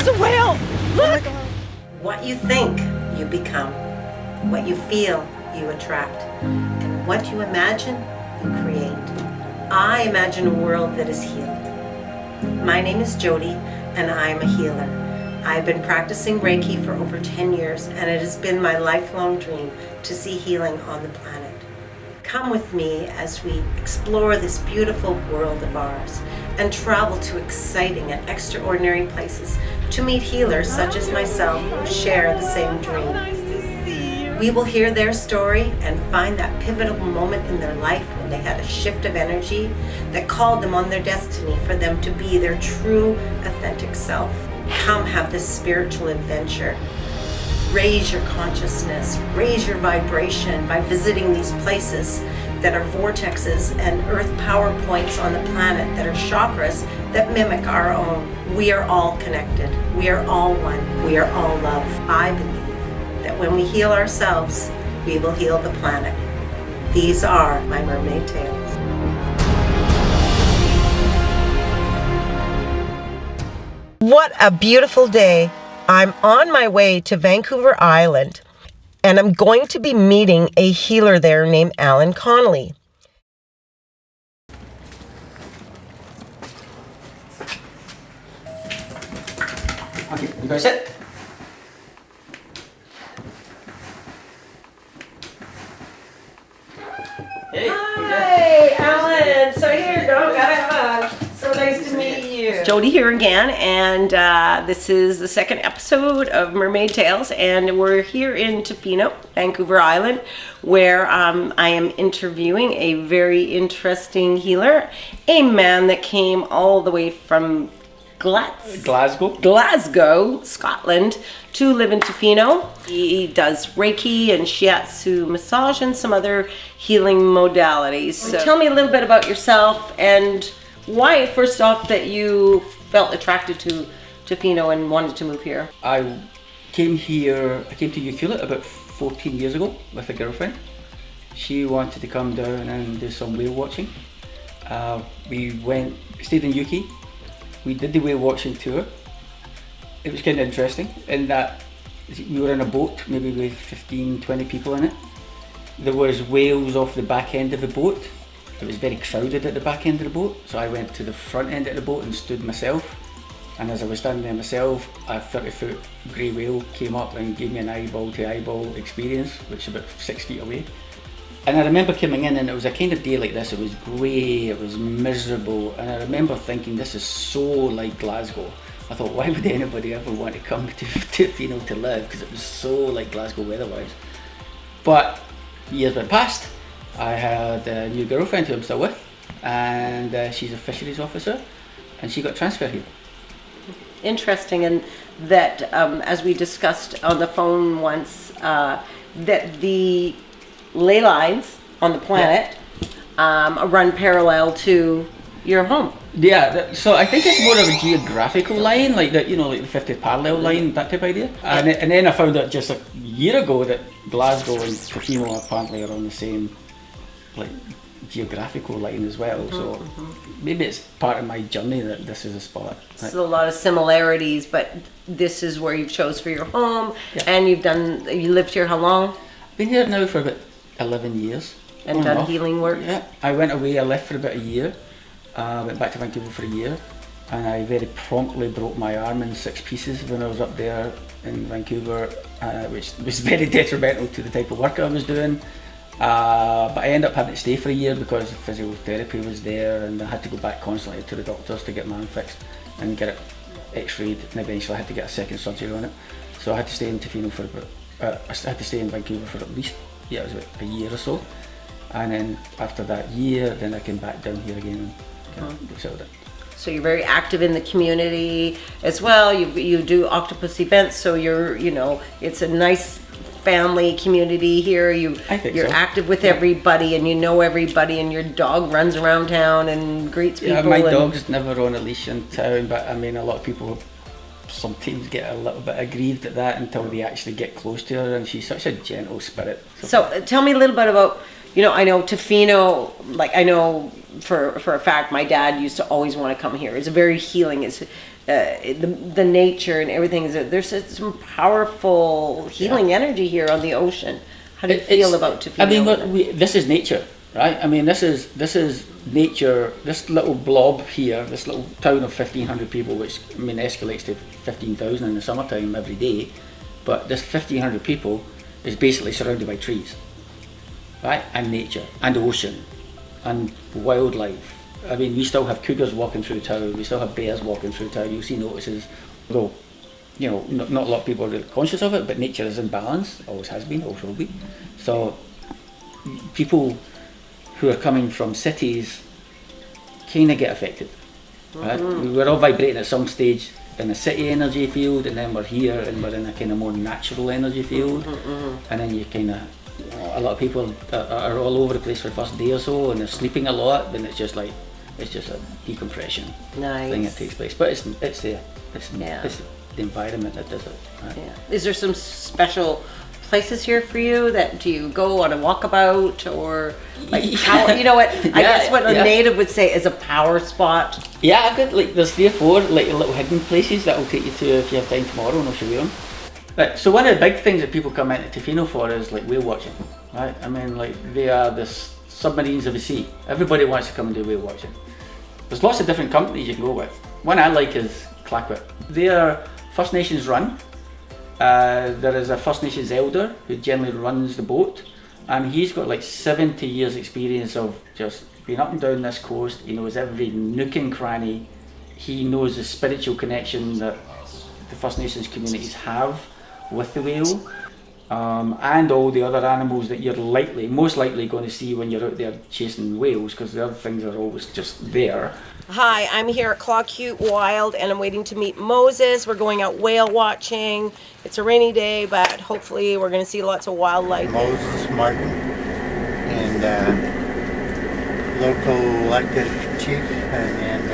There's a whale! Look! What you think, you become. What you feel, you attract. And what you imagine, you create. I imagine a world that is healed. My name is Jody, and I'm a healer. I've been practicing Reiki for over 10 years, and it has been my lifelong dream to see healing on the planet. Come with me as we explore this beautiful world of ours and travel to exciting and extraordinary places to meet healers such as myself who share the same dream. We will hear their story and find that pivotal moment in their life when they had a shift of energy that called them on their destiny for them to be their true, authentic self. Come have this spiritual adventure. Raise your consciousness, raise your vibration by visiting these places that are vortexes and earth power points on the planet that are chakras that mimic our own. We are all connected. We are all one. We are all love. I believe that when we heal ourselves, we will heal the planet. These are my mermaid tales. What a beautiful day. I'm on my way to Vancouver Island, and I'm going to be meeting a healer there named Allen Connolly. Okay, you guys sit. Hey, Hi, Allen. So here you go. Gotta have a. So nice to meet you. Jody here again, and this is the second episode of Mermaid Tales, and we're here in Tofino, Vancouver Island, where I am interviewing a very interesting healer, a man that came all the way from Glasgow, Scotland, to live in Tofino. He does Reiki and Shiatsu massage and some other healing modalities. So tell me a little bit about yourself and why, first off, that you felt attracted to Tofino and wanted to move here. I came to Ucluelet about 14 years ago with a girlfriend. She wanted to come down and do some whale watching. We stayed in UK. We did the whale watching tour. It was kind of interesting in that we were in a boat, maybe with 15, 20 people in it. There was whales off the back end of the boat. It was very crowded at the back end of the boat, so I went to the front end of the boat and stood myself. And as I was standing there myself, a 30-foot grey whale came up and gave me an eyeball-to-eyeball experience, which is about 6 feet away. And I remember coming in, and it was a kind of day like this. It was grey, it was miserable, and I remember thinking, this is so like Glasgow. I thought, why would anybody ever want to come to Tofino to live? Because it was so like Glasgow weather-wise. But years went past. I had a new girlfriend who I'm still with, and she's a fisheries officer, and she got transferred here. Interesting, and that as we discussed on the phone once, that the ley lines on the planet run parallel to your home. Yeah, so I think it's more of a geographical line, like that, like the 50th parallel line, that type of idea. And then I found out just a year ago that Glasgow and Tofino apparently are on the same like geographical line as well. So maybe it's part of my journey that this is a spot. There's a lot of similarities, but this is where you've chose for your home, and you lived here how long? I've been here now for about 11 years. And done healing work? Yeah, I went away, I left for about a year. Went back to Vancouver for a year, and I very promptly broke my arm in 6 pieces when I was up there in Vancouver, which was very detrimental to the type of work I was doing. But I ended up having to stay for a year because physiotherapy was there, and I had to go back constantly to the doctors to get my arm fixed and get it x-rayed, and eventually I had to get a second surgery on it. So I had to stay in Tofino for about, I had to stay in Vancouver for at least, it was about a year or so. And then after that year, then I came back down here again and got settled in. So you're very active in the community as well. You do octopus events, so it's a nice family community here. You're active with everybody, and you know everybody, and your dog runs around town and greets people. Yeah, my dog's never on a leash in town, but I mean, a lot of people sometimes get a little bit aggrieved at that until they actually get close to her, and she's such a gentle spirit. So tell me a little bit about, I know Tofino, like I know for a fact my dad used to always want to come here. It's very healing. the nature and everything. There's some powerful healing energy here on the ocean. How do you feel about Tofino? I mean, look, this is nature, right? I mean, this is nature. This little blob here, this little town of 1,500 people, which I mean escalates to 15,000 in the summertime every day. But this 1,500 people is basically surrounded by trees, right? And nature, and ocean, and wildlife. I mean, we still have cougars walking through town, we still have bears walking through town. You'll see notices, although, you know, not a lot of people are really conscious of it, but nature is in balance, always has been, always will be. So people who are coming from cities kind of get affected, right? We're all vibrating at some stage in a city energy field, and then we're here and we're in a kind of more natural energy field, and then you kind of, a lot of people are all over the place for the first day or so, and they're sleeping a lot, then it's just a decompression thing that takes place. But it's the environment that does it. Right? Yeah. Is there some special places here for you that do you go on a walkabout, or like power, you know what I guess what a native would say is a power spot? Yeah, I've got like there's 3 or 4 like little hidden places that I'll take you to if you have time tomorrow, and I'll show you them. Right, so one of the big things that people come into Tofino for is like whale watching, right? I mean, like they are the submarines of the sea. Everybody wants to come and do whale watching. There's lots of different companies you can go with. One I like is Claquit. They are First Nations run. There is a First Nations elder who generally runs the boat, and he's got like 70 years experience of just being up and down this coast. He knows every nook and cranny. He knows the spiritual connection that the First Nations communities have with the whale, and all the other animals that you're most likely going to see when you're out there chasing whales, because the other things are always just there. Hi, I'm here at Claw Cute Wild, and I'm waiting to meet Moses. We're going out whale watching. It's a rainy day, but hopefully we're going to see lots of wildlife. Moses Martin, and local elected chief, and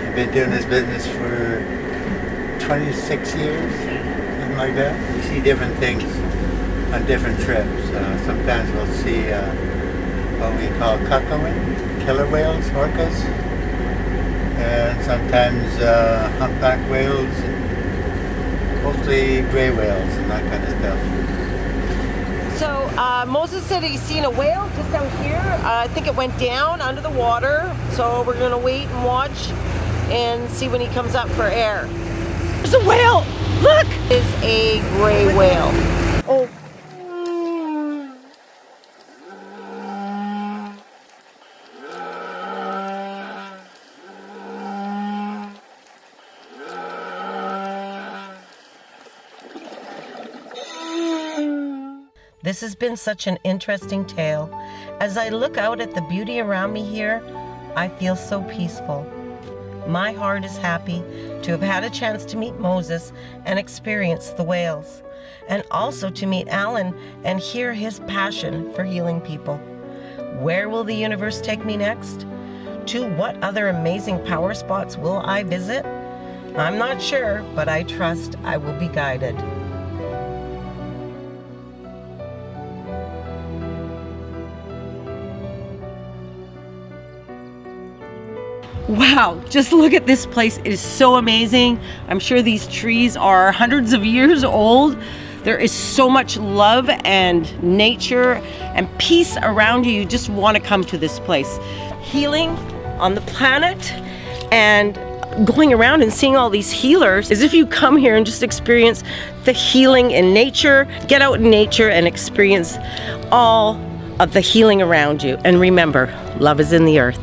I've been doing this business for 26 years, something like that. We see different things on different trips. Sometimes we'll see what we call cuckooing, killer whales, orcas, and sometimes humpback whales, and mostly gray whales and that kind of stuff. So Moses said he's seen a whale just out here. I think it went down under the water, so we're going to wait and watch and see when he comes up for air. There's a whale! Look! It's a gray whale. Oh. This has been such an interesting tale. As I look out at the beauty around me here, I feel so peaceful. My heart is happy to have had a chance to meet Moses and experience the whales, and also to meet Allen and hear his passion for healing people. Where will the universe take me next? To what other amazing power spots will I visit? I'm not sure, but I trust I will be guided. Wow, just look at this place. It is so amazing. I'm sure these trees are hundreds of years old. There is so much love and nature and peace around you. You just want to come to this place. Healing on the planet and going around and seeing all these healers, as if you come here and just experience the healing in nature. Get out in nature and experience all of the healing around you. And remember, love is in the earth.